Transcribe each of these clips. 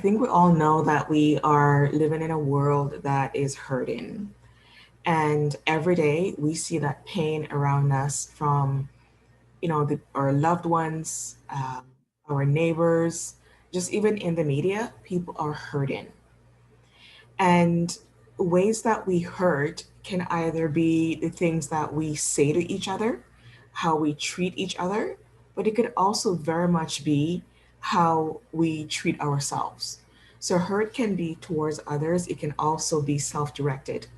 think we all know that we are living in a world that is hurting. And every day we see that pain around us from, our loved ones, our neighbors, just even in the media, people are hurting. And ways that we hurt can either be the things that we say to each other, how we treat each other, but it could also very much be how we treat ourselves. So hurt can be towards others, it can also be self directed.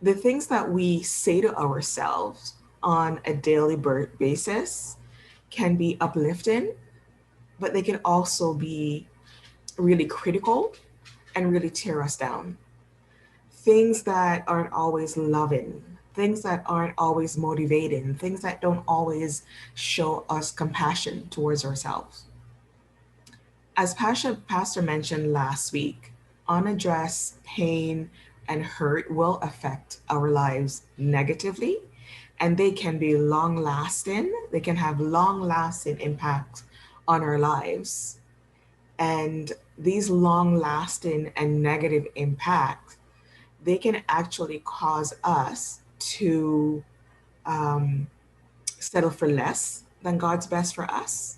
The things that we say to ourselves on a daily basis can be uplifting, but they can also be really critical and really tear us down. Things that aren't always loving, things that aren't always motivating, things that don't always show us compassion towards ourselves. As Pastor mentioned last week, unaddressed pain and hurt will affect our lives negatively, and they can be long lasting. They can have long lasting impact on our lives. And these long lasting and negative impacts, they can actually cause us to um, settle for less than God's best for us.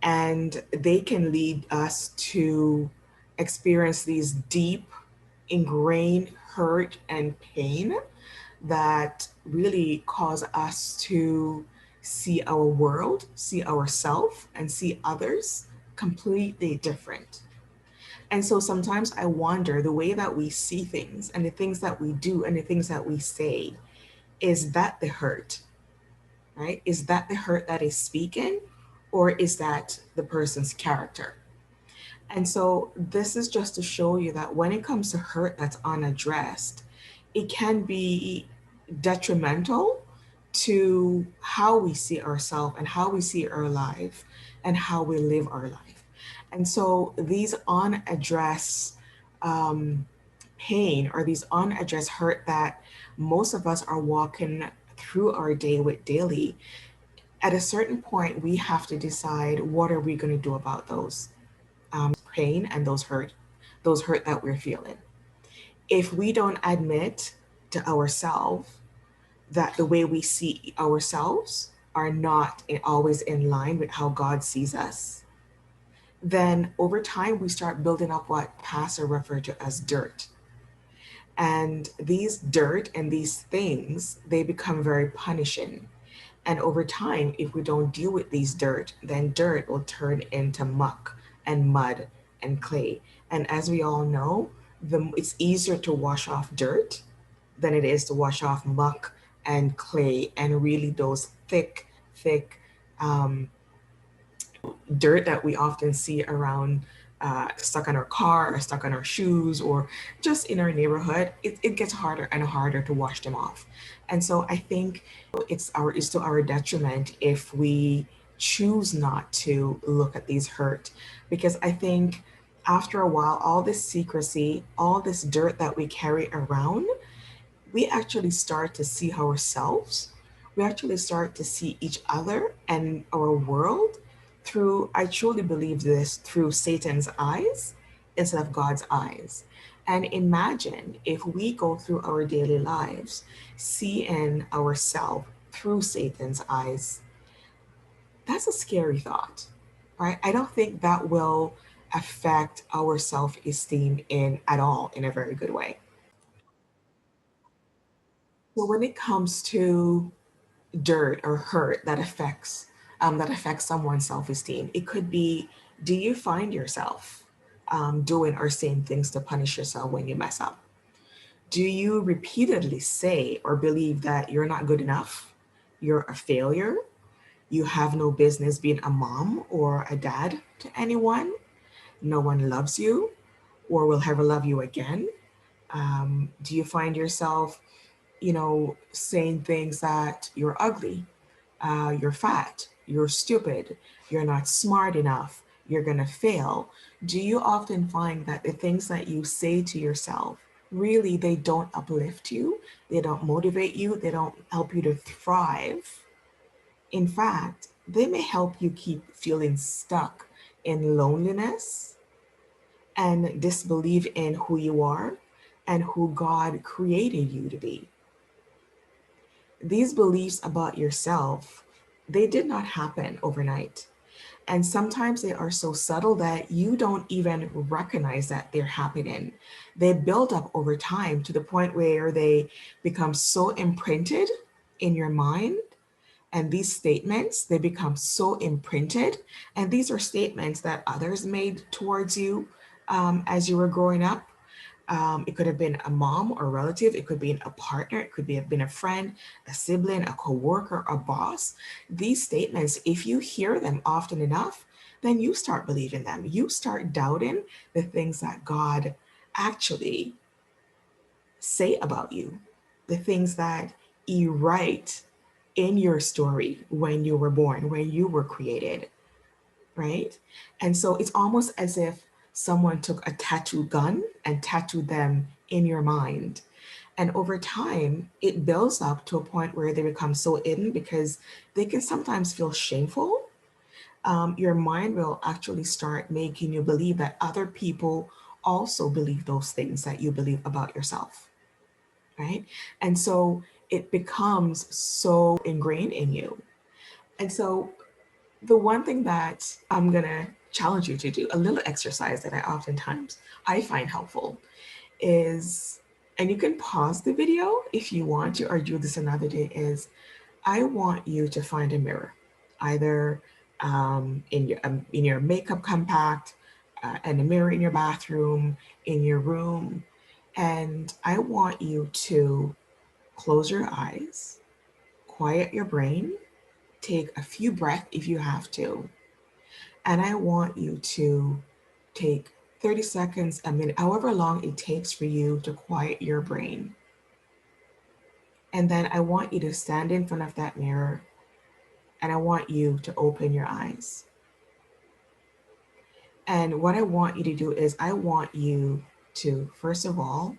And they can lead us to experience these deep, ingrained hurt and pain that really cause us to see our world, see ourselves, and see others completely different. And so sometimes I wonder the way that we see things and the things that we do and the things that we say, is that the hurt, right? Is that the hurt that is speaking, or is that the person's character? And so this is just to show you that when it comes to hurt that's unaddressed, it can be detrimental to how we see ourselves and how we see our life and how we live our life. And so these unaddressed um, pain or these unaddressed hurt that most of us are walking through our day with daily, at a certain point, we have to decide what are we going to do about those pain and those hurt that we're feeling. If we don't admit to ourselves that the way we see ourselves are not always in line with how God sees us, then over time we start building up what Pastor referred to as dirt. And these dirt and these things, they become very punishing. And over time, if we don't deal with these dirt, then dirt will turn into muck and mud and clay. And as we all know, it's easier to wash off dirt than it is to wash off muck and clay and really those thick, thick dirt that we often see around, stuck on our car or stuck on our shoes or just in our neighborhood. It gets harder and harder to wash them off. And so I think it's to our detriment if we choose not to look at these hurt, because I think after a while, all this secrecy, all this dirt that we carry around, we actually start to see ourselves. We actually start to see each other and our world through, I truly believe this, through Satan's eyes instead of God's eyes. And imagine if we go through our daily lives seeing ourselves through Satan's eyes. That's a scary thought, right? I don't think that will affect our self-esteem in at all in a very good way. So when it comes to dirt or hurt that affects someone's self-esteem, it could be, do you find yourself doing or saying things to punish yourself when you mess up? Do you repeatedly say or believe that you're not good enough, you're a failure, you have no business being a mom or a dad to anyone, no one loves you or will ever love you again? Do you find yourself, saying things that you're ugly, you're fat, you're stupid, you're not smart enough, you're going to fail? Do you often find that the things that you say to yourself, really, they don't uplift you, they don't motivate you, they don't help you to thrive? In fact, they may help you keep feeling stuck in loneliness, and disbelieve in who you are and who God created you to be. These beliefs about yourself, they did not happen overnight. And sometimes they are so subtle that you don't even recognize that they're happening. They build up over time to the point where they become so imprinted in your mind. And these statements, they become so imprinted. And these are statements that others made towards you as you were growing up. It could have been a mom or relative. It could be a partner. It could be been a friend, a sibling, a coworker, a boss. These statements, if you hear them often enough, then you start believing them. You start doubting the things that God actually say about you, the things that He write in your story when you were born, when you were created, right? And so it's almost as if someone took a tattoo gun and tattooed them in your mind. And over time, it builds up to a point where they become so hidden because they can sometimes feel shameful. Your mind will actually start making you believe that other people also believe those things that you believe about yourself, right? And so it becomes so ingrained in you. And so the one thing that I'm gonna challenge you to do, a little exercise that I find helpful is, and you can pause the video if you want to, or do this another day, is I want you to find a mirror, either in your makeup compact, and a mirror in your bathroom, in your room, and I want you to close your eyes, quiet your brain, take a few breaths if you have to, and I want you to take 30 seconds, a minute, however long it takes for you to quiet your brain. And then I want you to stand in front of that mirror and I want you to open your eyes. And what I want you to do is, I want you to, first of all,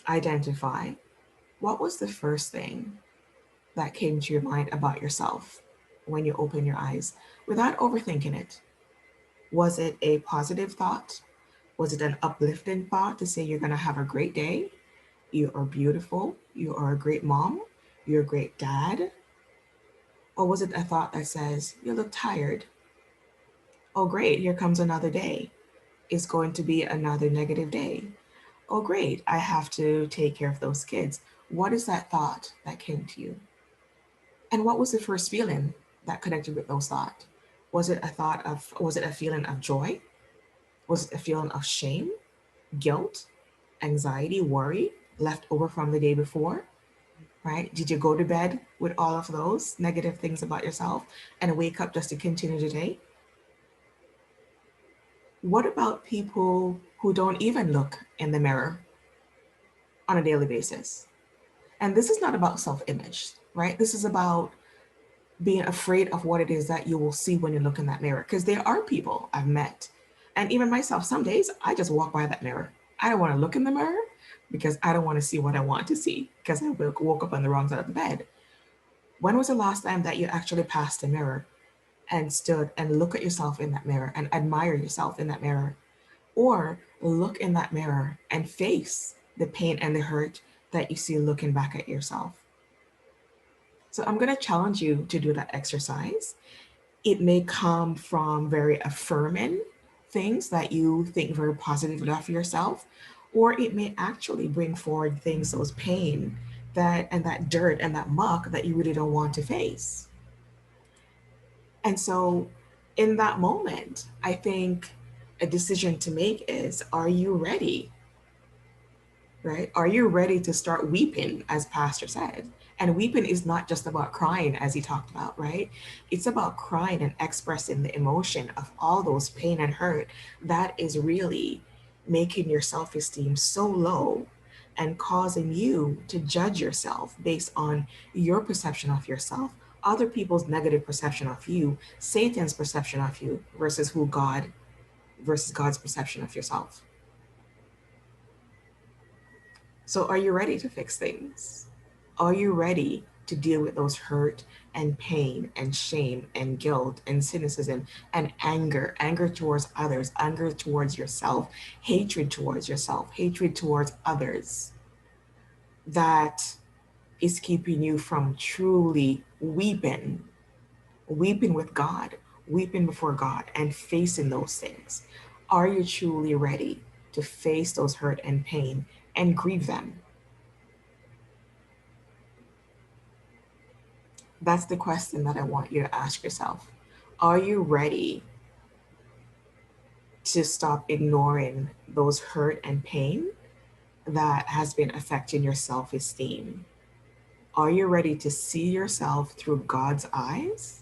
identify what was the first thing that came to your mind about yourself when you open your eyes without overthinking it. Was it a positive thought? Was it an uplifting thought to say you're going to have a great day? You are beautiful. You are a great mom. You're a great dad. Or was it a thought that says, you look tired? Oh, great. Here comes another day. It's going to be another negative day. Oh, great. I have to take care of those kids. What is that thought that came to you? And what was the first feeling that connected with those thoughts? Was it a feeling of joy? Was it a feeling of shame, guilt, anxiety, worry left over from the day before, right? Did you go to bed with all of those negative things about yourself and wake up just to continue the day? What about people who don't even look in the mirror on a daily basis? And this is not about self-image, right? This is about being afraid of what it is that you will see when you look in that mirror. Because there are people I've met, and even myself, some days I just walk by that mirror. I don't want to look in the mirror because I don't want to see what I want to see because I woke up on the wrong side of the bed. When was the last time that you actually passed the mirror and stood and look at yourself in that mirror and admire yourself in that mirror? Or look in that mirror and face the pain and the hurt that you see looking back at yourself? So I'm going to challenge you to do that exercise. It may come from very affirming things that you think very positively of yourself, or it may actually bring forward things, those pain, that dirt and that muck that you really don't want to face. And so in that moment, I think a decision to make is, are you ready? Right? Are you ready to start weeping, as Pastor said? And weeping is not just about crying, as he talked about, right? It's about crying and expressing the emotion of all those pain and hurt that is really making your self-esteem so low and causing you to judge yourself based on your perception of yourself, other people's negative perception of you, Satan's perception of you versus God's perception of yourself. So are you ready to fix things? Are you ready to deal with those hurt and pain and shame and guilt and cynicism and anger towards others, anger towards yourself, hatred towards others, that is keeping you from truly weeping with God, weeping before God and facing those things? Are you truly ready to face those hurt and pain and grieve them? That's the question that I want you to ask yourself. Are you ready to stop ignoring those hurt and pain that has been affecting your self esteem? Are you ready to see yourself through God's eyes?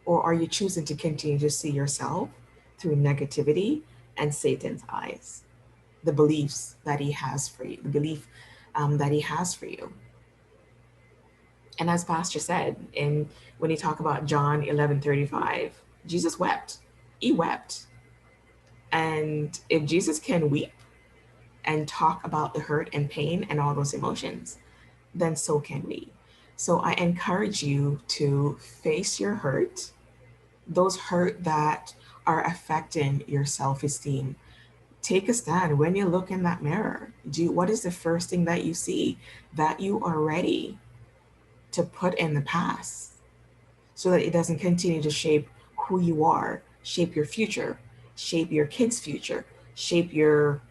Or are you choosing to continue to see yourself through negativity and Satan's eyes? The beliefs that he has for you, the belief that he has for you. And as Pastor said, in when he talked about John 11:35, Jesus wept. He wept. And if Jesus can weep and talk about the hurt and pain and all those emotions, then so can we. So I encourage you to face your hurt, those hurt that are affecting your self-esteem. Take a stand when you look in that mirror. What is the first thing that you see that you are ready to put in the past so that it doesn't continue to shape who you are, shape your future, shape your kids' future, shape your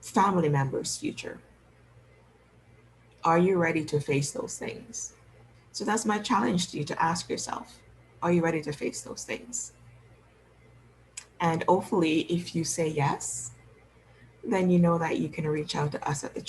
family members' future? Are you ready to face those things? So that's my challenge to you, to ask yourself, are you ready to face those things? And hopefully, if you say yes, then you know that you can reach out to us at the